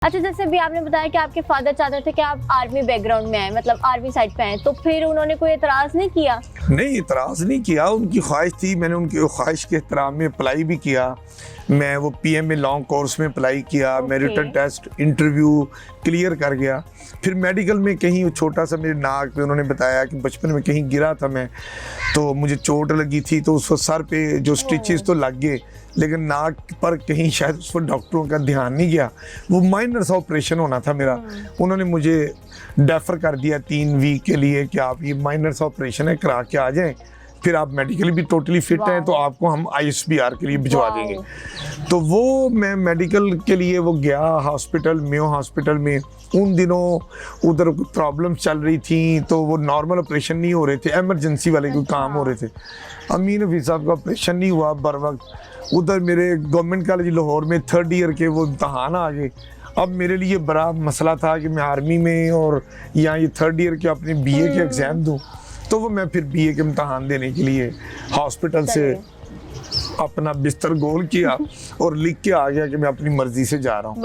अच्छा, जैसे भी आपने बताया कि आपके फादर चाहते थे कि आप आर्मी बैकग्राउंड में आए, मतलब आर्मी साइड पे आए, तो फिर उन्होंने कोई एतराज नहीं किया? नहीं, इतराज़ नहीं किया, उनकी ख्वाहिश थी, मैंने उनकी ख्वाहिश के एहतराम में अप्लाई भी किया। मैं वो पीएमए लॉन्ग कोर्स में अप्लाई किया, मैं रिटन टेस्ट इंटरव्यू क्लियर कर गया। फिर मेडिकल में कहीं छोटा सा मेरे नाक पे उन्होंने बताया कि बचपन में कहीं गिरा था मैं, तो मुझे चोट लगी थी, तो उस वक्त सर पे जो स्टिचेस तो लग गए, लेकिन नाक पर कहीं शायद उस पर डॉक्टरों का ध्यान नहीं गया। वो माइनर सा ऑपरेशन होना था मेरा, उन्होंने मुझे डेफर कर दिया 3 वीक के लिए कि आप ये माइनर सा ऑपरेशन है, करा के आ जाएं, फिर आप मेडिकली भी टोटली फिट हैं तो आपको हम ISBR के लिए भिजवा देंगे। तो वो मैं मेडिकल के लिए वो गया हॉस्पिटल, मेयो हॉस्पिटल में। उन दिनों उधर प्रॉब्लम चल रही थी, तो वो नॉर्मल ऑपरेशन नहीं हो रहे थे, एमरजेंसी वाले कोई काम हो रहे थे। अमीन हफीज़ साहब का ऑपरेशन नहीं हुआ बर वक्त। उधर मेरे गवर्नमेंट कॉलेज लाहौर में 3rd ईयर के वो इम्तहान आ गए। अब मेरे लिए बड़ा मसला था कि मैं आर्मी में और यहाँ ये 3rd ईयर के अपने BA के एग्ज़ाम दूँ, तो वो मैं फिर BA के इम्तहान देने के लिए हॉस्पिटल से अपना बिस्तर गोल किया और लिख के आ गया कि मैं अपनी मर्जी से जा रहा हूँ।